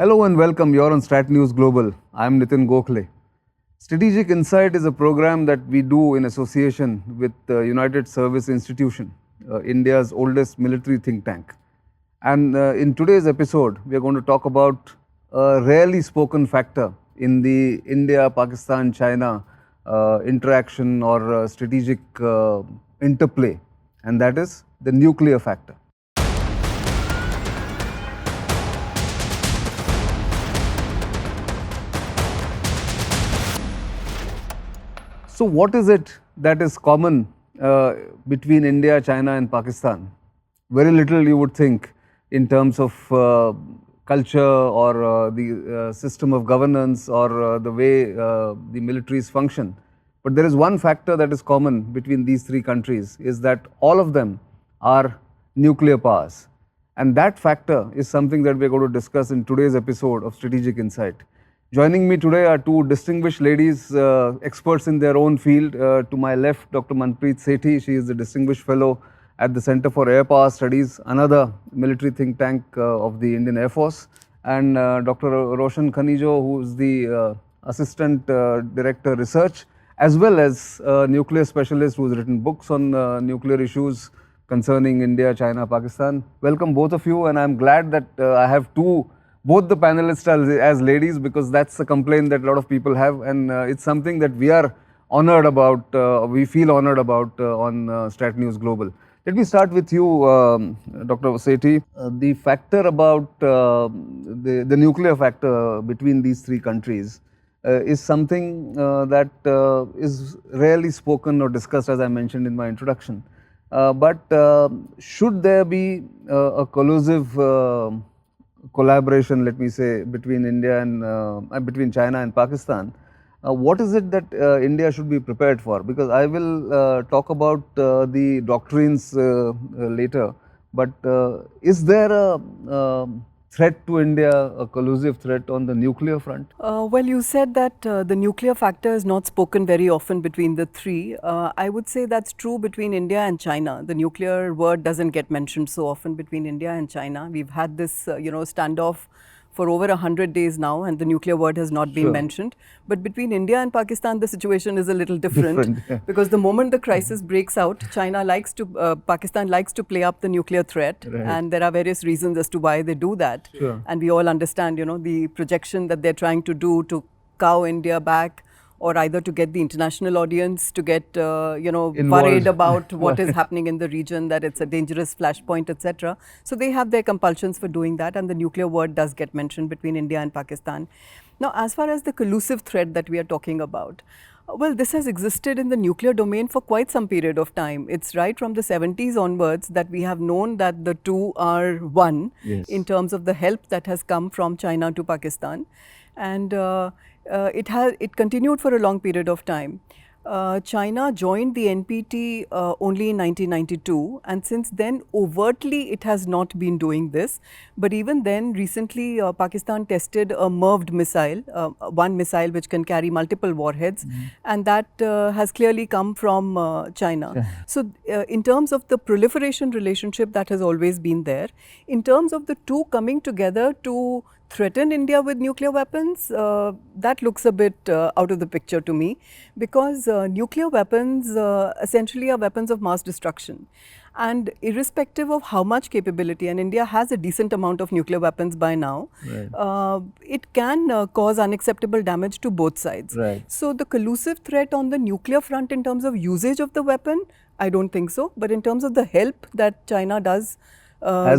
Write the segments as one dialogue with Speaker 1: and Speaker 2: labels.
Speaker 1: Hello and welcome. You're on StratNewsGlobal. I'm Nitin Gokhale. Strategic Insight is a program that we do in association with the United Service Institution, India's oldest military think tank. And in today's episode, we are going to talk about a rarely spoken factor in the India-Pakistan-China interaction or strategic interplay, and that is the nuclear factor. So what is it that is common between India, China and Pakistan? Very little you would think in terms of culture or the system of governance or the way the militaries function. But there is one factor that is common between these three countries is that all of them are nuclear powers. And that factor is something that we are going to discuss in today's episode of Strategic Insight. Joining me today are two distinguished ladies, experts in their own field. To my left, Dr. Manpreet Sethi. She is the Distinguished Fellow at the Centre for Air Power Studies, another military think tank of the Indian Air Force. And Dr. Roshan Khanijo, who is the Assistant Director Research, as well as a nuclear specialist who has written books on nuclear issues concerning India, China, Pakistan. Welcome both of you, and I'm glad that I have both the panelists as ladies, because that's a complaint that a lot of people have, and it's something that we are honored about, we feel honored about on Strat News Global. Let me start with you, Dr. Sethi. The factor about the nuclear factor between these three countries is something that is rarely spoken or discussed, as I mentioned in my introduction. But should there be a collusive collaboration, let me say, between India and between China and Pakistan, what is it that India should be prepared for? Because I will talk about the doctrines later, but is there a threat to India, a collusive threat on the nuclear front?
Speaker 2: Well, you said that the nuclear factor is not spoken very often between the three. I would say that's true between India and China. The nuclear word doesn't get mentioned so often between India and China. We've had this, standoff for over 100 days now, and the nuclear word has not been mentioned. But between India and Pakistan, the situation is a little different, because the moment the crisis breaks out, Pakistan likes to play up the nuclear threat, and there are various reasons as to why they do that. And we all understand, the projection that they're trying to do to cow India back, or either to get the international audience to get, worried about what is happening in the region, that it's a dangerous flashpoint, etc. So they have their compulsions for doing that, and the nuclear word does get mentioned between India and Pakistan. Now, as far as the collusive threat that we are talking about, well, this has existed in the nuclear domain for quite some period of time. It's right from the 70s onwards that we have known that the two are one in terms of the help that has come from China to Pakistan. And it continued for a long period of time. China joined the NPT only in 1992, and since then overtly it has not been doing this. But even then, recently Pakistan tested a MIRVed missile, one missile which can carry multiple warheads, and that has clearly come from China. So in terms of the proliferation relationship, that has always been there. In terms of the two coming together to threaten India with nuclear weapons, that looks a bit out of the picture to me, because nuclear weapons essentially are weapons of mass destruction. And irrespective of how much capability, and India has a decent amount of nuclear weapons by now, it can cause unacceptable damage to both sides. So the collusive threat on the nuclear front in terms of usage of the weapon, I don't think so. But in terms of the help that China does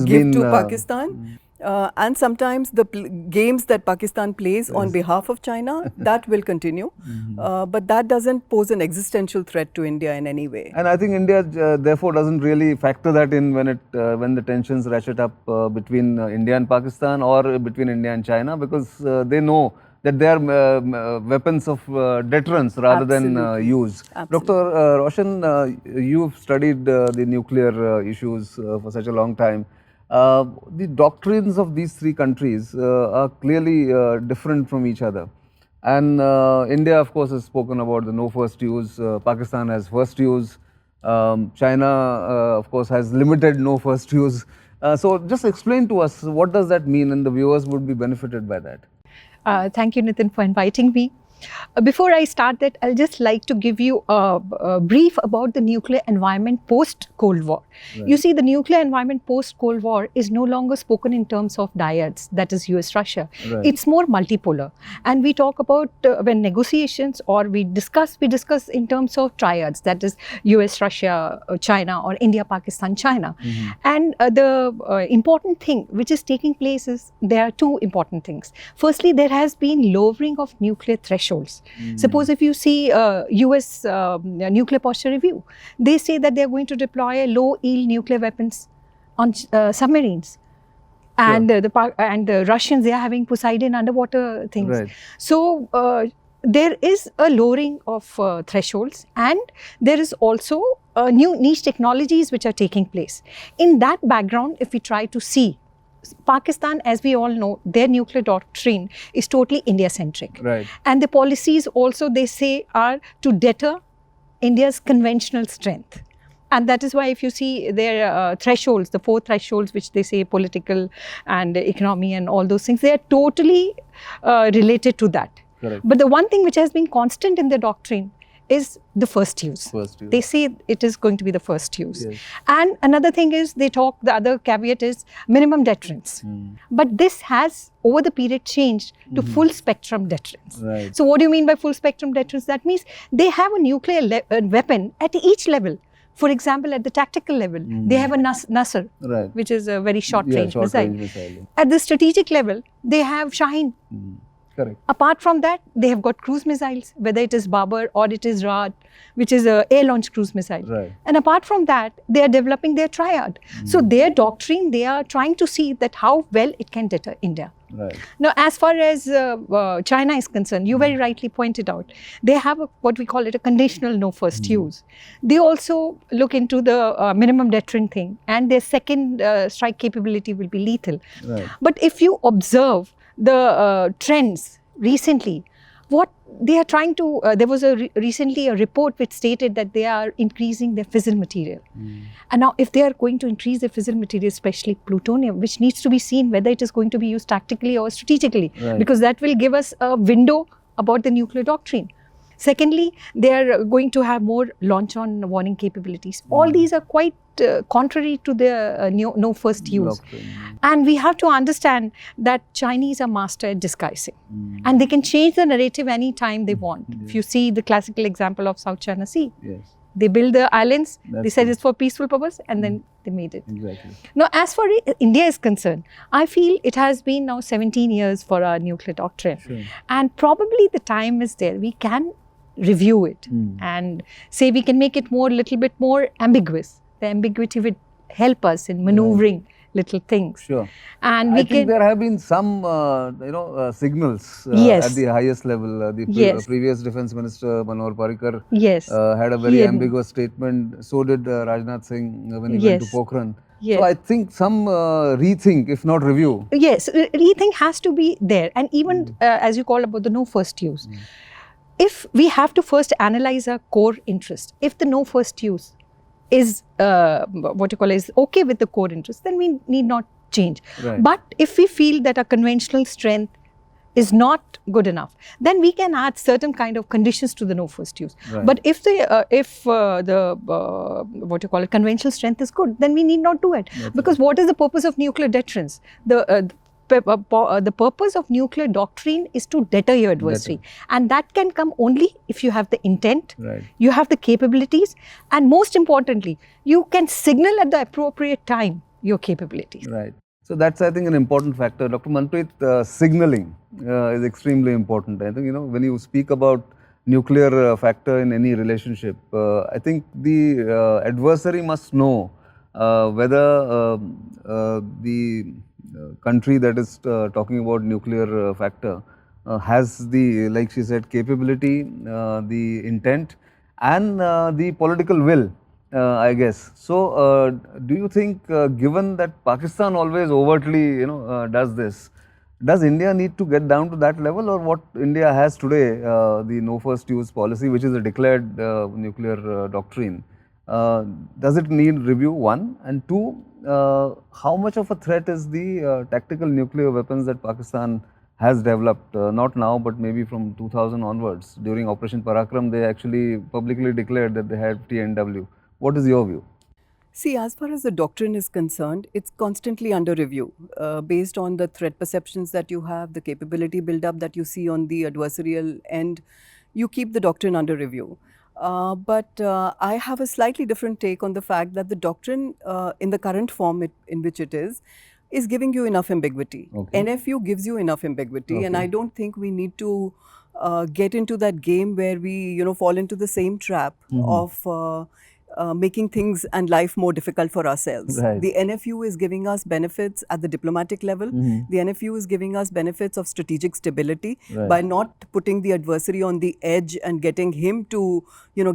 Speaker 2: give to Pakistan, and sometimes the games that Pakistan plays on behalf of China, that will continue. But that doesn't pose an existential threat to India in any way.
Speaker 1: And I think India therefore doesn't really factor that in when the tensions ratchet up between India and Pakistan, or between India and China, because they know that they are weapons of deterrence rather than use. Dr. Roshan, you've studied the nuclear issues for such a long time. The doctrines of these three countries are clearly different from each other. And India, of course, has spoken about the no first use. Pakistan has first use. China, of course, has limited no first use. So just explain to us, what does that mean, and the viewers would be benefited by that.
Speaker 3: Thank you, Nitin, for inviting me. Before I start that, I'll just like to give you a brief about the nuclear environment post-Cold War.
Speaker 1: Right.
Speaker 3: You see, the nuclear environment post-Cold War is no longer spoken in terms of dyads, that is US-Russia.
Speaker 1: Right.
Speaker 3: It's more multipolar. And we talk about when negotiations, or we discuss in terms of triads, that is US-Russia, China, or India-Pakistan, China. And the important thing which is taking place is, there are two important things. Firstly, there has been lowering of nuclear thresholds. Suppose if you see US nuclear posture review, they say that they are going to deploy low-yield nuclear weapons on submarines. And the Russians, they are having Poseidon underwater things.
Speaker 1: Right.
Speaker 3: So there is a lowering of thresholds, and there is also new niche technologies which are taking place. In that background, if we try to see, Pakistan, as we all know, their nuclear doctrine is totally India-centric.
Speaker 1: Right.
Speaker 3: And the policies also, they say, are to deter India's conventional strength. And that is why if you see their thresholds, the 4 thresholds which they say, political and economy and all those things, they are totally related to that.
Speaker 1: Correct.
Speaker 3: But the one thing which has been constant in their doctrine is the first use.
Speaker 1: First use.
Speaker 3: They say it is going to be the first use.
Speaker 1: Yes.
Speaker 3: And another thing is, the other caveat is minimum deterrence. But this has over the period changed to full spectrum deterrence.
Speaker 1: Right.
Speaker 3: So what do you mean by full spectrum deterrence? That means they have a nuclear weapon at each level. For example, at the tactical level, they have a Nasser,
Speaker 1: Right.
Speaker 3: which is a very short-range
Speaker 1: short-range
Speaker 3: missile.
Speaker 1: missile.
Speaker 3: At the strategic level, they have Shaheen.
Speaker 1: Correct.
Speaker 3: Apart from that, they have got cruise missiles, whether it is Babar or it is Raad, which is a air-launched cruise missile.
Speaker 1: Right.
Speaker 3: And apart from that, they are developing their triad. So their doctrine, they are trying to see that how well it can deter India.
Speaker 1: Right.
Speaker 3: Now, as far as China is concerned, you very rightly pointed out, they have what we call it a conditional no first use. They also look into the minimum deterrent thing, and their second strike capability will be lethal.
Speaker 1: Right.
Speaker 3: But if you observe the trends recently, what they are trying to, there was recently a report which stated that they are increasing their fissile material. And now if they are going to increase their fissile material, especially plutonium, which needs to be seen whether it is going to be used tactically or strategically, because that will give us a window about the nuclear doctrine. Secondly, they are going to have more launch on warning capabilities. All these are quite contrary to the no first use. And we have to understand that Chinese are master at disguising. And they can change the narrative anytime they want. If you see the classical example of South China Sea, they build the islands, they said it's for peaceful purpose, and then they made it.
Speaker 1: Exactly.
Speaker 3: Now, as far as India is concerned, I feel it has been now 17 years for our nuclear doctrine.
Speaker 1: Sure.
Speaker 3: And probably the time is there. We can review it and say we can make it little bit more ambiguous. The ambiguity would help us in maneuvering little things.
Speaker 1: Sure.
Speaker 3: And
Speaker 1: I think there have been some, signals
Speaker 3: Yes.
Speaker 1: at the highest level. The previous Defence Minister Manohar Parrikar had a very ambiguous statement. So did Rajnath Singh when he went to Pokhran. So I think some rethink, if not review.
Speaker 3: Yes, rethink has to be there. And even as you call about the no first use, if we have to first analyze our core interest, if the no first use is is okay with the core interest, then we need not change.
Speaker 1: Right.
Speaker 3: But if we feel that our conventional strength is not good enough, then we can add certain kind of conditions to the no first use.
Speaker 1: Right.
Speaker 3: But if the conventional strength is good, then we need not do it. Because what is the purpose of nuclear deterrence? The purpose of nuclear doctrine is to deter your adversary. And that can come only if you have the intent, you have the capabilities, and most importantly, you can signal at the appropriate time your capabilities.
Speaker 1: Right. So that's, I think, an important factor. Dr. Manpreet, signaling is extremely important. I think, when you speak about nuclear factor in any relationship, I think the adversary must know whether the country that is talking about nuclear factor has the, like she said, capability, the intent, and the political will, I guess. So, do you think, given that Pakistan always overtly, does this, does India need to get down to that level, or what India has today, the no first use policy, which is a declared nuclear doctrine, does it need review, one? And two, how much of a threat is the tactical nuclear weapons that Pakistan has developed, not now, but maybe from 2000 onwards? During Operation Parakram, they actually publicly declared that they had TNW. What is your view?
Speaker 2: See, as far as the doctrine is concerned, it's constantly under review based on the threat perceptions that you have, the capability build-up that you see on the adversarial end. You keep the doctrine under review. But I have a slightly different take on the fact that the doctrine, in the current form in which it is giving you enough ambiguity.
Speaker 1: Okay.
Speaker 2: NFU gives you enough ambiguity, and
Speaker 1: Okay.
Speaker 2: I don't think we need to get into that game where we, fall into the same trap of making things and life more difficult for ourselves.
Speaker 1: Right.
Speaker 2: The NFU is giving us benefits at the diplomatic level. The NFU is giving us benefits of strategic stability by not putting the adversary on the edge and getting him to,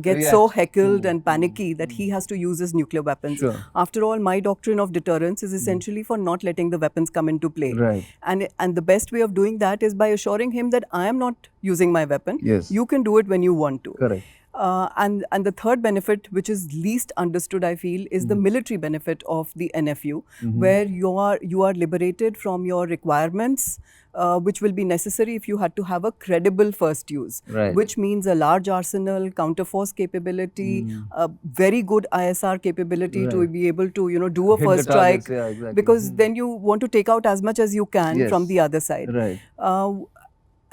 Speaker 2: get so heckled and panicky that he has to use his nuclear weapons.
Speaker 1: Sure.
Speaker 2: After all, my doctrine of deterrence is essentially for not letting the weapons come into play.
Speaker 1: Right.
Speaker 2: And the best way of doing that is by assuring him that I am not using my weapon.
Speaker 1: Yes.
Speaker 2: You can do it when you want to.
Speaker 1: Correct.
Speaker 2: And the third benefit, which is least understood, I feel, is the military benefit of the NFU, where you are liberated from your requirements, which will be necessary if you had to have a credible first use,
Speaker 1: Right.
Speaker 2: which means a large arsenal, counterforce capability, a very good ISR capability to be able to do a
Speaker 1: Hit the
Speaker 2: first
Speaker 1: targets,
Speaker 2: strike,
Speaker 1: yeah, exactly.
Speaker 2: because then you want to take out as much as you can
Speaker 1: Yes.
Speaker 2: from the other side.
Speaker 1: Right.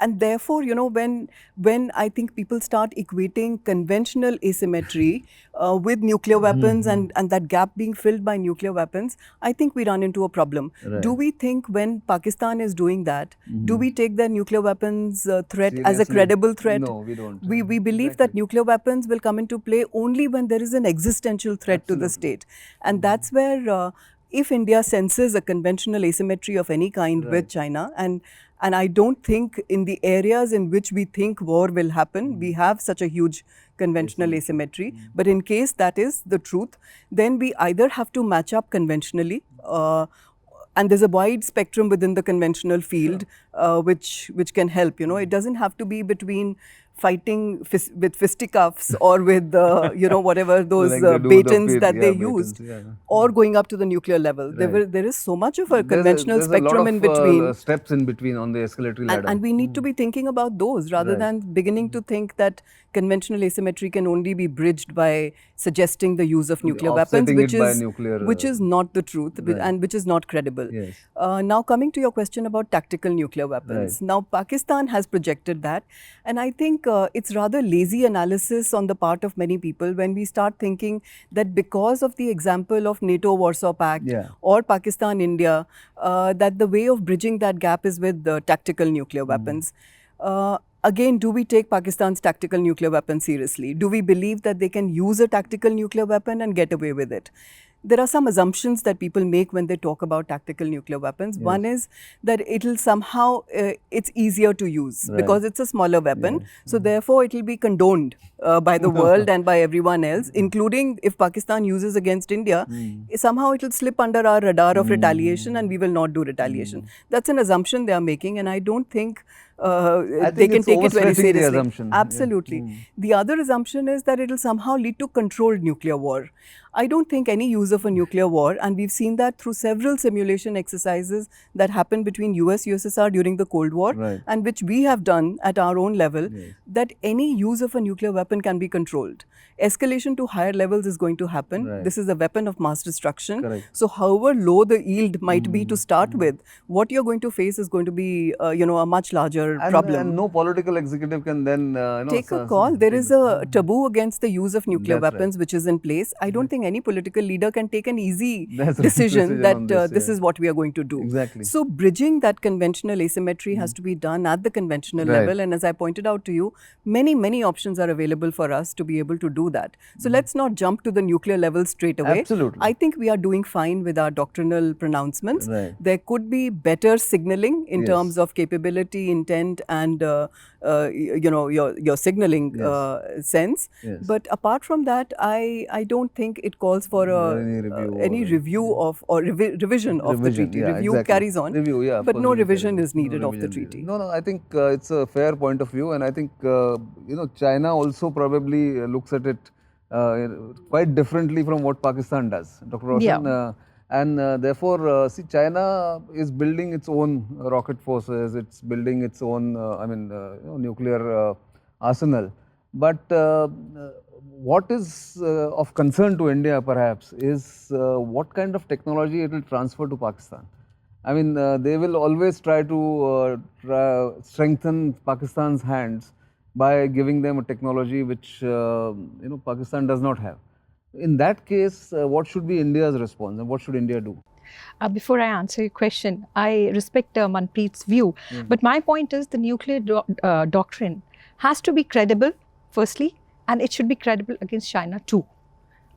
Speaker 2: And therefore, when I think people start equating conventional asymmetry with nuclear weapons and that gap being filled by nuclear weapons, I think we run into a problem.
Speaker 1: Right.
Speaker 2: Do we think when Pakistan is doing that, do we take their nuclear weapons threat as a
Speaker 1: Seriously?
Speaker 2: credible threat?
Speaker 1: No, we don't.
Speaker 2: We believe that nuclear weapons will come into play only when there is an existential threat to the state. And that's where, if India senses a conventional asymmetry of any kind with China, and I don't think in the areas in which we think war will happen, we have such a huge conventional asymmetry. But in case that is the truth, then we either have to match up conventionally, and there's a wide spectrum within the conventional field which can help. It doesn't have to be between fighting with fisticuffs or with whatever those
Speaker 1: Like they do
Speaker 2: batons
Speaker 1: the
Speaker 2: that they
Speaker 1: batons,
Speaker 2: used,
Speaker 1: yeah.
Speaker 2: or going up to the nuclear level.
Speaker 1: Right.
Speaker 2: There is so much of a
Speaker 1: There's
Speaker 2: conventional spectrum in
Speaker 1: a lot
Speaker 2: between.
Speaker 1: of steps in between on the escalatory ladder.
Speaker 2: And we need to be thinking about those rather than beginning to think that conventional asymmetry can only be bridged by suggesting the use of nuclear weapons,
Speaker 1: Offsetting it by nuclear,
Speaker 2: which is not the truth and which is not credible.
Speaker 1: Yes.
Speaker 2: Now coming to your question about tactical nuclear weapons.
Speaker 1: Right.
Speaker 2: Now Pakistan has projected that, and I think it's rather lazy analysis on the part of many people when we start thinking that because of the example of NATO-Warsaw Pact or Pakistan-India, that the way of bridging that gap is with the tactical nuclear weapons. Again, do we take Pakistan's tactical nuclear weapon seriously? Do we believe that they can use a tactical nuclear weapon and get away with it? There are some assumptions that people make when they talk about tactical nuclear weapons.
Speaker 1: Yes.
Speaker 2: One is that it'll somehow, it's easier to use because it's a smaller weapon. So therefore, it'll be condoned by the world and by everyone else, including if Pakistan uses against India, somehow it'll slip under our radar of retaliation and we will not do retaliation. That's an assumption they are making, and I don't think they can take it very seriously.
Speaker 1: The assumption.
Speaker 2: Absolutely. The other assumption is that it'll somehow lead to controlled nuclear war. I don't think any use of a nuclear war, and we've seen that through several simulation exercises that happened between US, USSR during the Cold War, and which we have done at our own level, that any use of a nuclear weapon can be controlled. Escalation to higher levels is going to happen. This is a weapon of mass destruction. So however low the yield might be to start with, what you're going to face is going to be a much larger problem.
Speaker 1: And no political executive can then
Speaker 2: take a call. There is a taboo against the use of nuclear weapons which is in place. I don't think any political leader can take an easy decision that this is what we are going to do.
Speaker 1: Exactly.
Speaker 2: So bridging that conventional asymmetry has to be done at the conventional level, and as I pointed out to you, many options are available for us to be able to do that. So let's not jump to the nuclear level straight away.
Speaker 1: Absolutely.
Speaker 2: I think we are doing fine with our doctrinal pronouncements. There could be better signaling in terms of capability, intent, and your signaling sense. But apart from that, I don't think it calls for any review of or revision of the treaty. Review carries on, but no revision is needed of the treaty.
Speaker 1: No, I think it's a fair point of view, and I think China also probably looks at it quite differently from what Pakistan does, Dr. Roshan. And therefore, see, China is building its own rocket forces, it's building its own, nuclear arsenal. But what is of concern to India perhaps is what kind of technology it will transfer to Pakistan. I mean, they will always try to strengthen Pakistan's hands by giving them a technology which Pakistan does not have. In that case, what should be India's response and what should India do?
Speaker 3: Before I answer your question, I respect Manpreet's view, but my point is the nuclear doctrine has to be credible, firstly, and it should be credible against China too.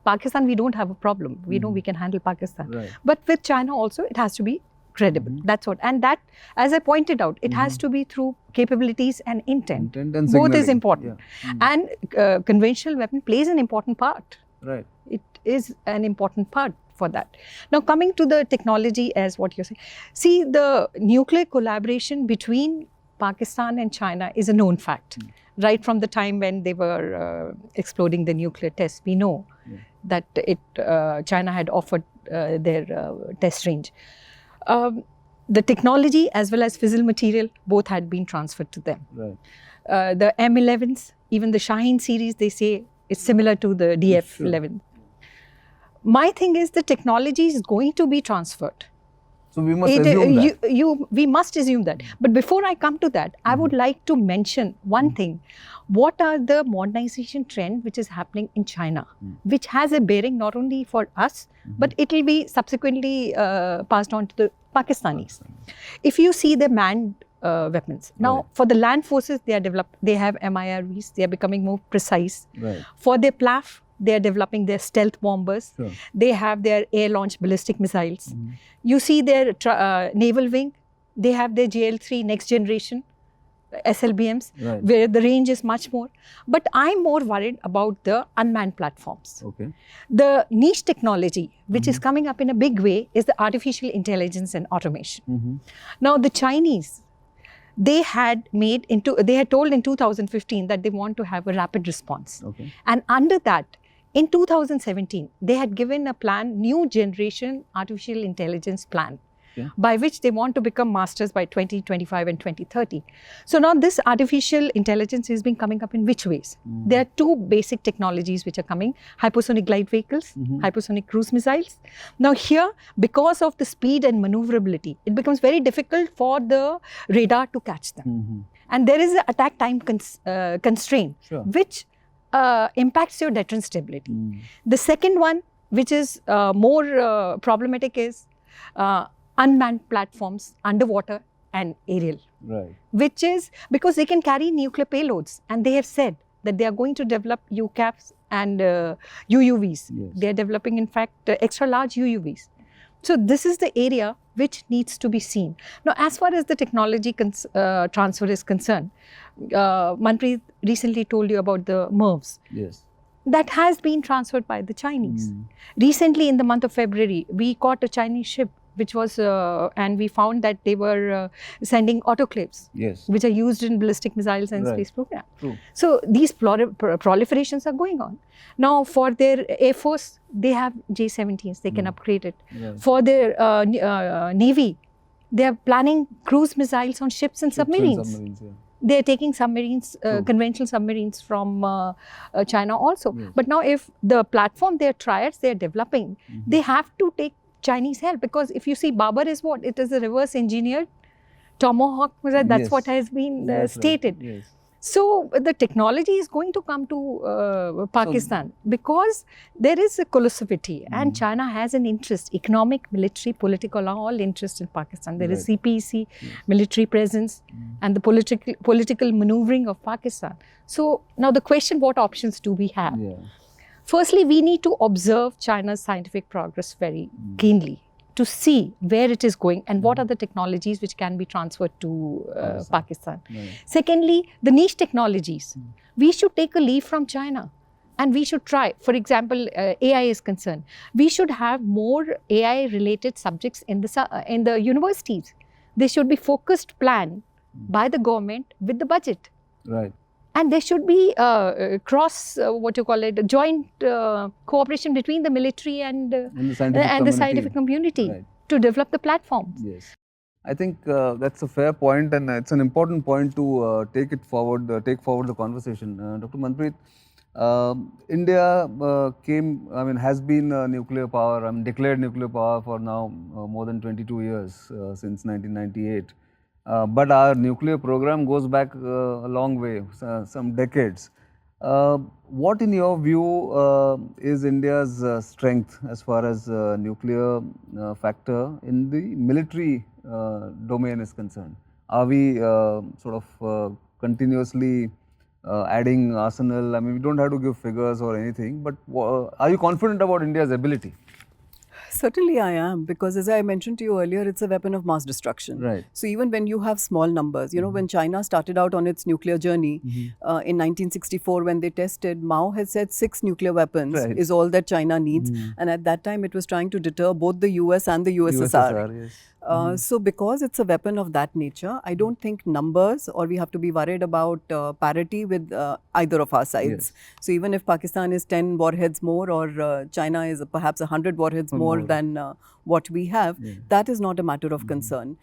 Speaker 3: Pakistan, we don't have a problem. We know we can handle Pakistan.
Speaker 1: Right.
Speaker 3: But with China also, it has to be credible. That's what. And that, as I pointed out, it has to be through capabilities and intent.
Speaker 1: Intent and
Speaker 3: Both is
Speaker 1: signaling.
Speaker 3: important. And conventional weapon plays an important part.
Speaker 1: Right.
Speaker 3: It is an important part for that. Now, coming to the technology as what you're saying. See, the nuclear collaboration between Pakistan and China is a known fact. Right from the time when they were exploding the nuclear tests, we know that China had offered their test range. The technology as well as fissile material, both had been transferred to them.
Speaker 1: Right.
Speaker 3: The M11s, even the Shaheen series, they say it's similar to the DF-11. My thing is the technology is going to be transferred.
Speaker 1: So we must assume that.
Speaker 3: We must assume that. But before I come to that, I would like to mention one thing. What are the modernization trend which is happening in China, which has a bearing not only for us, but it will be subsequently passed on to the Pakistanis. If you see the manned weapons. Now, for the land forces, they have MIRVs, they are becoming more precise.
Speaker 1: Right.
Speaker 3: For their PLAF, they are developing their stealth bombers.
Speaker 1: Sure.
Speaker 3: They have their air-launched ballistic missiles. You see their naval wing, they have their JL-3 next generation SLBMs, where the range is much more. But I'm more worried about the unmanned platforms.
Speaker 1: Okay.
Speaker 3: The niche technology, which is coming up in a big way, is the artificial intelligence and automation. Now, the Chinese, they had told in 2015 that they want to have a rapid response.
Speaker 1: Okay.
Speaker 3: And under that, in 2017, they had given a plan, new generation artificial intelligence plan, by which they want to become masters by 2025 and 2030. So now this artificial intelligence has been coming up in which ways? There are two basic technologies which are coming, hypersonic glide vehicles, hypersonic cruise missiles. Now here, because of the speed and maneuverability, it becomes very difficult for the radar to catch them. And there is an attack time constraint, which impacts your deterrent stability. The second one, which is more problematic, is unmanned platforms, underwater and aerial.
Speaker 1: Right.
Speaker 3: Which is because they can carry nuclear payloads, and they have said that they are going to develop UCAVs and UUVs. They are developing, in fact, extra large UUVs. So this is the area which needs to be seen. Now, as far as the technology transfer is concerned, Manpreet recently told you about the MIRVs.
Speaker 1: Yes.
Speaker 3: That has been transferred by the Chinese. Recently, in the month of February, we caught a Chinese ship, which was, and we found that they were sending autoclaves, which are used in ballistic missiles and space program.
Speaker 1: True.
Speaker 3: So these proliferations are going on. Now, for their Air Force, they have J-17s, they can upgrade it. For their Navy, they are planning cruise missiles on ships and submarines. They are taking submarines, conventional submarines from China also. But now if the platform, their triads they are developing, they have to take Chinese help, because if you see Babar is what? It is a reverse engineered Tomahawk, that's what has been stated. So the technology is going to come to Pakistan because there is a collusivity and China has an interest, economic, military, political, all interest in Pakistan. There is CPEC, military presence and the political maneuvering of Pakistan. So now the question, what options do we have? Firstly, we need to observe China's scientific progress very keenly to see where it is going and what are the technologies which can be transferred to Pakistan. Secondly, the niche technologies. We should take a leaf from China and we should try, for example, AI is concerned. We should have more AI related subjects in the universities. They should be focused plan by the government with the budget.
Speaker 1: Right.
Speaker 3: And there should be joint cooperation between the military and the scientific community
Speaker 1: Right.
Speaker 3: to develop the platforms.
Speaker 1: Yes. I think that's a fair point, and it's an important point to take forward the conversation. Dr. Manpreet, India has been a nuclear power, declared nuclear power for now more than 22 years, since 1998. But our nuclear program goes back a long way, some decades. What, in your view, is India's strength as far as nuclear factor in the military domain is concerned? Are we continuously adding arsenal? I mean, we don't have to give figures or anything, but are you confident about India's ability?
Speaker 2: Certainly I am, because as I mentioned to you earlier, it's a weapon of mass destruction.
Speaker 1: Right.
Speaker 2: So even when you have small numbers, when China started out on its nuclear journey in 1964, when they tested, Mao had said 6 nuclear weapons is all that China needs. And at that time, it was trying to deter both the US and the USSR.
Speaker 1: Yes.
Speaker 2: So because it's a weapon of that nature, I don't think numbers, or we have to be worried about parity with either of our sides. So even if Pakistan is 10 warheads more, or China is perhaps 100 warheads more than what we have, that is not a matter of concern.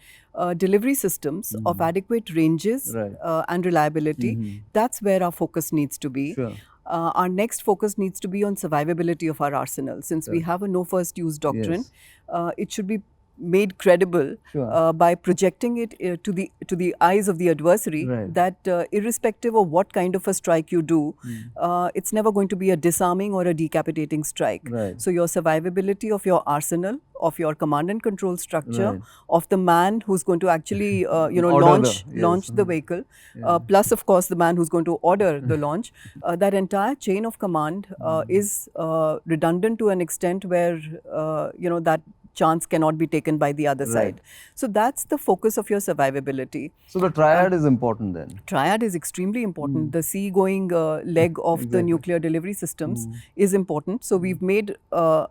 Speaker 2: Delivery systems of adequate ranges and reliability, that's where our focus needs to be.
Speaker 1: Sure.
Speaker 2: Our next focus needs to be on survivability of our arsenal. Since we have a no first use doctrine, it should be made credible by projecting it to the eyes of the adversary, that irrespective of what kind of a strike you do, it's never going to be a disarming or a decapitating strike. So your survivability of your arsenal, of your command and control structure, of the man who's going to actually launch the vehicle, plus of course the man who's going to order the launch, that entire chain of command is redundant to an extent where that chance cannot be taken by the other side. So that's the focus of your survivability.
Speaker 1: So the triad is important then?
Speaker 2: Triad is extremely important. The sea-going leg of the nuclear delivery systems is important. So we've made a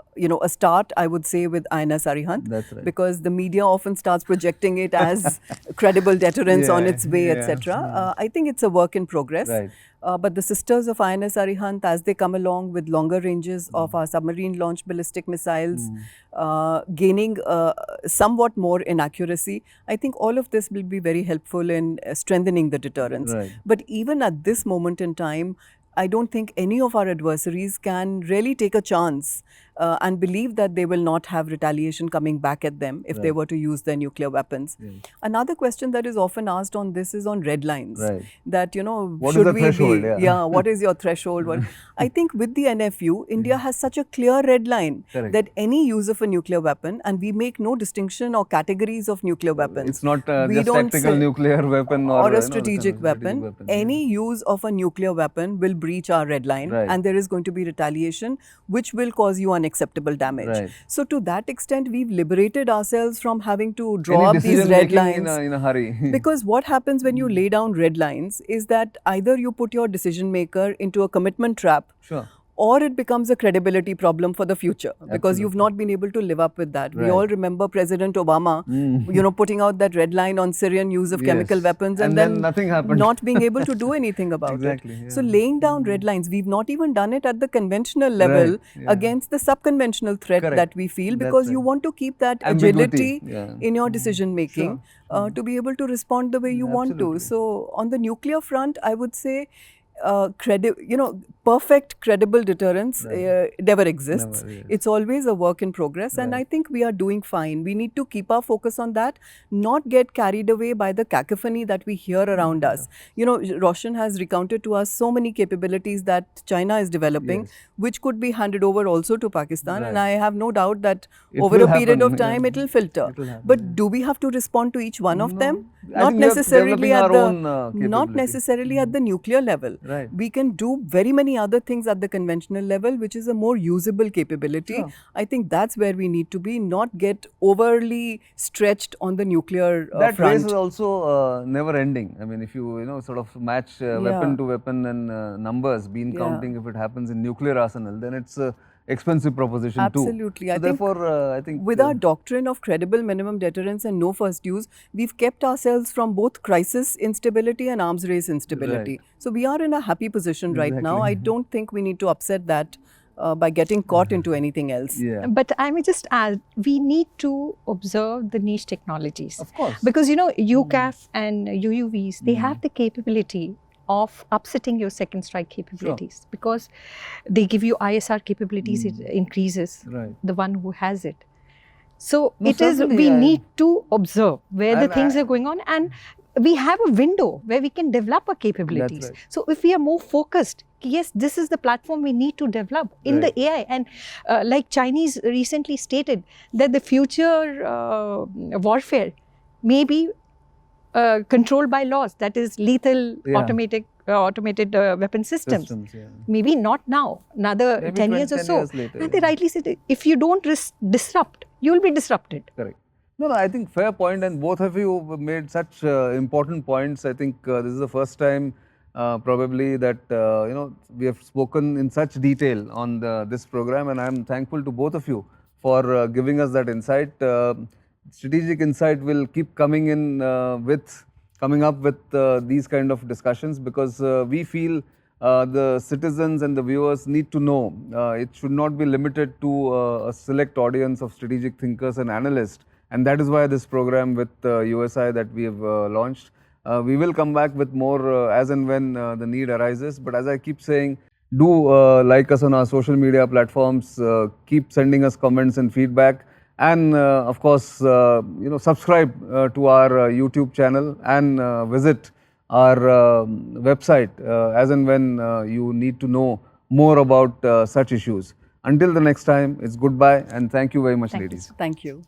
Speaker 2: start, I would say, with INS Arihant.
Speaker 1: That's right.
Speaker 2: Because the media often starts projecting it as credible deterrence on its way, etc. I think it's a work in progress. But the sisters of INS Arihant, as they come along with longer ranges of our submarine launched ballistic missiles, gaining somewhat more in accuracy, I think all of this will be very helpful in strengthening the deterrence. But even at this moment in time, I don't think any of our adversaries can really take a chance and believe that they will not have retaliation coming back at them if they were to use their nuclear weapons. Another question that is often asked on this is on red lines. That,
Speaker 1: what should is the threshold?
Speaker 2: What is your threshold? I think with the NFU, India has such a clear red line that any use of a nuclear weapon, and we make no distinction or categories of nuclear weapons.
Speaker 1: It's not just tactical nuclear weapon or
Speaker 2: a strategic weapon. Any use of a nuclear weapon will breach our red line, and there is going to be retaliation which will cause you unacceptable damage. So to that extent, we've liberated ourselves from having to draw up these red lines
Speaker 1: in a hurry.
Speaker 2: Because what happens when you lay down red lines is that either you put your decision maker into a commitment trap, or it becomes a credibility problem for the future, because you've not been able to live up with that. We all remember President Obama, putting out that red line on Syrian use of chemical weapons, and then
Speaker 1: nothing happened.
Speaker 2: Not being able to do anything about it. So laying down red lines, we've not even done it at the conventional level against the subconventional threat that we feel, because you want to keep that agility in your decision making to be able to respond the way you want to. So on the nuclear front, I would say perfect credible deterrence never exists. It's always a work in progress, and I think we are doing fine. We need to keep our focus on that, not get carried away by the cacophony that we hear around us. Roshan has recounted to us so many capabilities that China is developing, which could be handed over also to Pakistan, and I have no doubt that over a period of time it will filter. But do we have to respond to each one of them? Not necessarily at the nuclear level. We can do very many other things at the conventional level, which is a more usable capability. I think that's where we need to be, not get overly stretched on the nuclear
Speaker 1: that
Speaker 2: front.
Speaker 1: race is also never ending. I mean, if you sort of match weapon to weapon and numbers, bean counting, if it happens in nuclear arsenal, then it's expensive proposition
Speaker 2: Absolutely.
Speaker 1: too. So
Speaker 2: I think
Speaker 1: therefore, I think
Speaker 2: with our doctrine of credible minimum deterrence and no first use, we've kept ourselves from both crisis instability and arms race instability.
Speaker 1: Right.
Speaker 2: So we are in a happy position right now. I
Speaker 1: Exactly.
Speaker 2: don't think we need to upset that by getting caught into anything else.
Speaker 1: Yeah.
Speaker 3: But I may just add, we need to observe the niche technologies.
Speaker 1: Of course.
Speaker 3: Because UCAF and UUVs, they have the capability of upsetting your second strike capabilities, because they give you ISR capabilities, it increases
Speaker 1: Right.
Speaker 3: the one who has it. So
Speaker 1: No,
Speaker 3: it is,
Speaker 1: certainly,
Speaker 3: we need to observe where the
Speaker 1: And
Speaker 3: things are going on, and we have a window where we can develop our capabilities.
Speaker 1: right.
Speaker 3: So if we are more focused, yes, this is the platform we need to develop in
Speaker 1: Right.
Speaker 3: the AI. And like Chinese recently stated that the future warfare may be controlled by laws, that is lethal automated weapon systems.
Speaker 1: Yeah.
Speaker 3: Maybe not now, another
Speaker 1: Maybe
Speaker 3: 10 years or
Speaker 1: 10
Speaker 3: so.
Speaker 1: years later,
Speaker 3: And they rightly said, if you don't disrupt, you will be disrupted.
Speaker 1: Correct. No, I think fair point, and both of you made such important points. I think this is the first time probably that we have spoken in such detail on this program, and I am thankful to both of you for giving us that insight. Strategic Insight will keep coming in coming up with these kind of discussions, because we feel the citizens and the viewers need to know. It should not be limited to a select audience of strategic thinkers and analysts, and that is why this program with USI that we have launched. We will come back with more as and when the need arises, but as I keep saying, do like us on our social media platforms, keep sending us comments and feedback, and of course subscribe to our YouTube channel, and visit our website as and when you need to know more about such issues. Until the next time, it's goodbye, and thank you very much, ladies.
Speaker 2: Thank you.